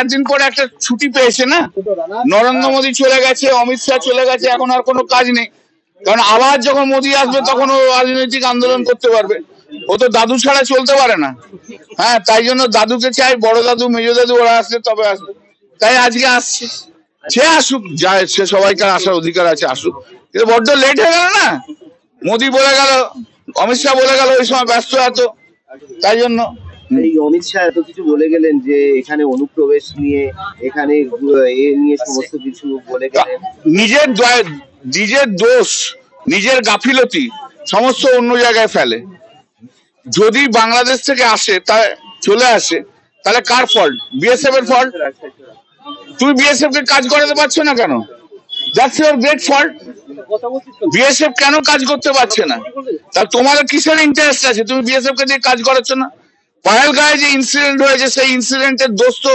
একদিন পরে একটা ছুটি পেয়েছে না, নরেন্দ্র মোদী চলে গেছে, অমিত শাহ চলে গেছে, এখন আর কোনো কাজ নেই। কারণ আবার যখন মোদী আসবে তখন ও রাজনৈতিক আন্দোলন করতে পারবে। ও তো দাদু ছাড়া চলতে পারে না। হ্যাঁ, তাই জন্য দাদুকে চাই, বড় দাদু মেজো দাদু ওরা আসলে তবে আসবে। তাই আজকে আসছে, সে আসুক, যায়, সে সবাইকার আসার অধিকার আছে, আসুক। কিন্তু বড্ড লেট হয়ে গেল না, মোদী বলে গেল, অমিত শাহ বলে গেল, ওই সময় ব্যস্ত এত, তাই জন্য। এই অমিত শাহ এত কিছু বলে গেলেন যে এখানে অনুপ্রবেশ নিয়ে, এখানে এ নিয়ে সমস্ত কিছু বলে গেলেন। নিজের দোষ, নিজের গাফিলতি সমস্ত অন্য জায়গায় ফেলে। যদি বাংলাদেশ থেকে আসে, তা চলে আসে, তাহলে কার ফল্ট? বিএসএফ এর ফল্ট। তুমি বিএসএফ কে কাজ করাতে পারছো না কেন? That's your great fault. BSF কেন কাজ করতে পারছে না? তা তোমার কিসের ইন্টারেস্ট আছে? তুমি বিএসএফ কে দিয়ে কাজ করাচ্ছ না। পাহেলগাঁয়ে যে ইনসিডেন্ট হয়েছে, সেই ইনসিডেন্টের দোষ তো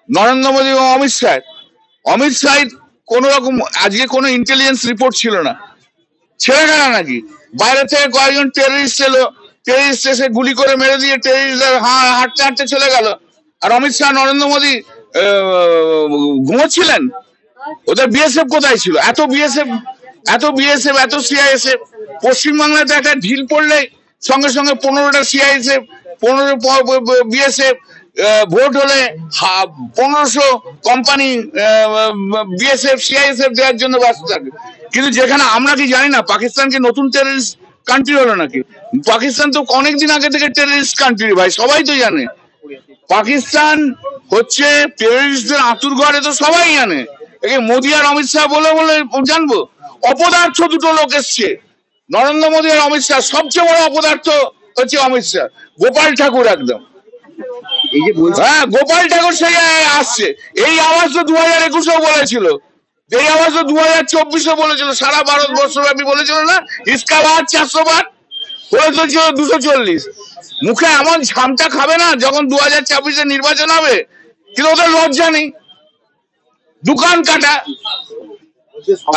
নরেন্দ্র মোদী এবং অমিত শাহ। অমিত শাহ কোন রকম আজকে কোনো ইন্টেলিজেন্স রিপোর্ট ছিল না, ছেড়ে গেল নাকি? বাইরে থেকে কয়েকজন টেররিস্ট এলো, টেররিস্ট এসে গুলি করে মেরে দিয়ে টেররিস্ট হাঁটতে হাঁটতে চলে গেল। আর অমিত শাহ, নরেন্দ্র মোদী ঘুমোচ্ছিলেন। ওদের বিএসএফ কোথায় ছিল? এত বিএসএফ, এত সিআইএসএফ। পশ্চিমবাংলাতে একটা ঢিল পড়লে সঙ্গে সঙ্গে 15টা সিআইএসএফ, 15 বিএসএফ, ভোট হলে 1500 কোম্পানি বিএসএফ সিআইএসএফ দেওয়ার জন্য ব্যস্ত থাকে। কিন্তু যেখানে আমরা কি জানি না পাকিস্তানকে নতুন টেররিস্ট কান্ট্রি হলো নাকি? পাকিস্তান তো অনেকদিন আগে থেকে টেররিস্ট কান্ট্রি, ভাই, সবাই তো জানে। পাকিস্তান হচ্ছে টেররিস্টদের আঁতুর ঘরে, তো সবাই জানে। মোদী আর অমিত শাহ বলে বলে জানবো? অপদার্থ দুটো লোক এসছে, নরেন্দ্র মোদী আর অমিত শাহ। সবচেয়ে বড় অপদার্থ হচ্ছে অমিত শাহ, গোপাল ঠাকুর একদম। হ্যাঁ, গোপাল ঠাকুর সেই আসছে। এই আওয়াজ তো 2021-এও বলেছিল, এই আওয়াজ তো 2024-এ বলেছিল, সারা ভারতবর্ষব্যাপী বলেছিল না, ইসকা বাদ 400 বার হয়েছিল 240। মুখে এমন ঝামটা খাবে না যখন 2024-এ নির্বাচন হবে। কিন্তু ওদের লজ্জা নেই, দোকান কাটা।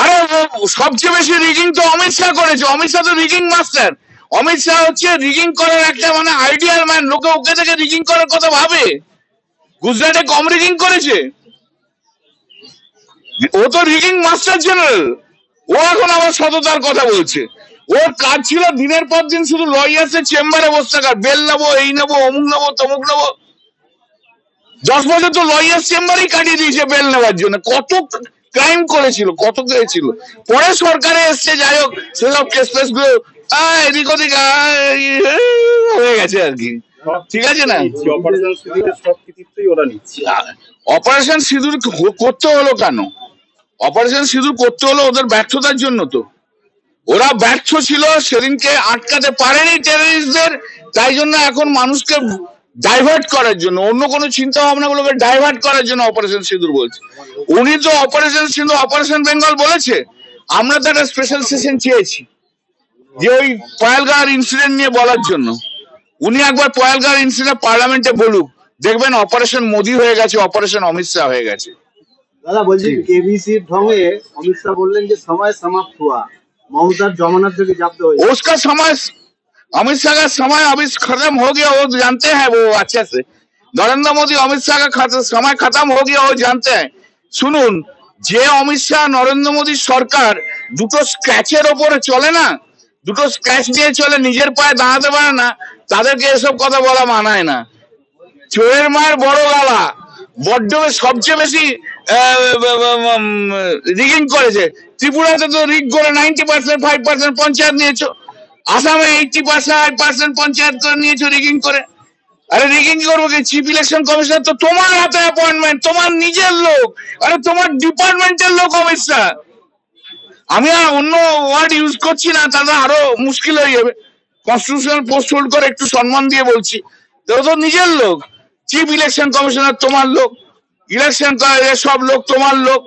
আরে সবচেয়ে বেশি রিগিং তো অমিত শাহ করেছে। অমিত শাহ তো রিগিং মাস্টার। অমিত শাহ হচ্ছে রিগিং করার একটা মানে আইডিয়াল ম্যান। লোকে ওকে থেকে রিগিং করার কথা ভাবে। গুজরাটে কম রিগিং করেছে? ও তো রিগিং মাস্টার জেনারেল। ও এখন আবার সততার কথা বলছে। ওর কাজ ছিল দিনের পর দিন শুধু লয়ার্সের চেম্বারে বসে থাকার, বেল নেবো, এই নেবো, অমুক নেবো, তমুক নেবো। 10 বছর তো লয়ার্স চেম্বারেই কাটিয়ে দিয়েছে বেল নেওয়ার জন্য। কত ক্রাইম করেছিল, কত করেছিল। পরে সরকারে এসছে, যাই হোক, সেসব কেস ফেস গুলো এদিক ওদিক হয়ে গেছে আর কি। ঠিক আছে না? অপারেশন সিঁদুর করতে হলো কেন? অপারেশন সিঁদুর করতে হলো ওদের ব্যর্থতার জন্য। তো ওরা ব্যর্থ ছিল, সেদিনকে আটকাতে পারেনি টেররিস্টদের। তাই জন্য এখন মানুষকে ডাইভার্ট করার জন্য, অন্য কোনো চিন্তা ভাবনা গুলোকে ডাইভার্ট করার জন্য অপারেশন সিঁদুর বলছে। উনি তো অপারেশন সিঁদুর, অপারেশন বেঙ্গল বলেছে। আমরা তো একটা স্পেশাল সেশন চেয়েছি যে ওই পহেলগাঁওয়ের ইনসিডেন্ট নিয়ে বলার জন্য। উনি একবার পহেলগাঁওয়ের ইনসিডেন্ট পার্লামেন্টে বলুক, দেখবেন অপারেশন মোদী হয়ে গেছে, অপারেশন অমিত শাহ হয়ে গেছে। দাদা বলছি, केबीसी ढोंगे अमित शाह बोलें कि समय समाप्त हुआ, ममता जमानत से जब्त हो गई। उसका समय, अमित शाह का समय अभी खत्म हो गया, वो जानते हैं वो अच्छे से। नरेंद्र मोदी अमित शाह का समय खत्म हो गया, वो जानते हैं। শুনুন, যে অমিত শাহ নরেন্দ্র মোদী সরকার দুটো স্ক্র্যাচের ওপরে চলে না, দুটো স্ক্র্যাচ দিয়ে চলে, নিজের পায়ে দাঁড়াতে পারে না, তাদেরকে এসব কথা বলা মানায় না। চোরের মায়ের বড় গালা। বড্ড সবচেয়ে বেশি রিগিং করেছে। ত্রিপুরাতে তো রিগ করে 90%, 5% পঞ্চায়েত নিয়েছো। আসামে 80% পঞ্চায়েত করে নিয়েছো রিগিং করে। আরে রিগিং করবো কি? চিফ ইলেকশন কমিশনার তো তোমার হাতে অ্যাপয়েন্টমেন্ট, তোমার নিজের লোক। আরে তোমার ডিপার্টমেন্টের লোক অমিত শাহ। আমি আর অন্য ওয়ার্ড ইউজ করছি না, তাহলে আরো মুশকিল হয়ে যাবে। কনস্টিটিউশনাল পোস্ট হোল্ড করে একটু সম্মান দিয়ে বলছি, তো নিজের লোক। চিফ ইলেকশন কমিশনার তোমার লোক, ইলেকশন সব লোক তোমার লোক।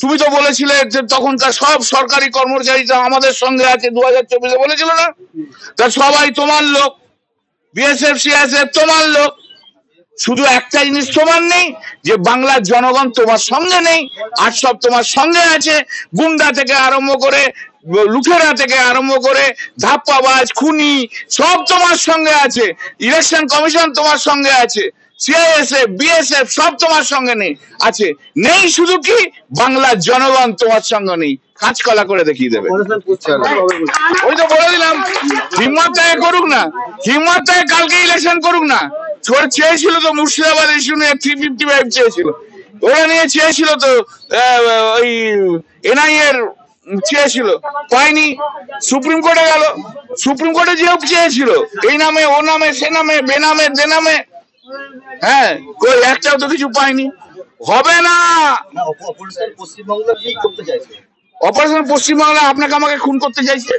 তুমি তো বলেছিলে যে তখনকার সব সরকারি কর্মচারীরা আমাদের সঙ্গে আছে, 2024-এ বলেছিল না? তা সবাই তোমার লোক, বিএসএফ সিআইএসএফ তোমার লোক। শুধু একটা জিনিস তোমার নেই, যে বাংলার জনগণ তোমার সঙ্গে নেই, আর সব তোমার সঙ্গে আছে। গুন্ডা থেকে আরম্ভ করে, লুঠেরা থেকে আরম্ভ করে, ধাপ্পাবাজ, খুনি, সব তোমার সঙ্গে আছে। ইলেকশন কমিশন তোমার সঙ্গে আছে। সিআইএসএফ, বিএসএফ সব তোমার সঙ্গে নেই আছে। নেই শুধু কি বাংলার জনগণ তোমার সঙ্গে নেই, কাঁচকলা করে দেখিয়ে দেবে। ওই তো বলে দিলাম, হিম্মত থেকে করুক না, হিম্মত থেকে কালকে ইলেকশন করুক না। চেয়েছিল তো মুর্শিদাবাদ ইস্যু নিয়ে 355 চেয়েছিল, ওরা নিয়ে চেয়েছিল তো ওই এনআই এর চেয়েছিল, পায়নি, সুপ্রিম কোর্টে গেল। সুপ্রিম কোর্টে যেও চেয়েছিল এই নামে ও নামে সে নামে বেনামে দেনামে, হ্যাঁ কই একটাও তো কিছু পায়নি। হবে না। পশ্চিমবঙ্গ কি করতে চাইছে? অপারেশন পশ্চিমবাংলা আপনাকে আমাকে খুন করতে চাইছে।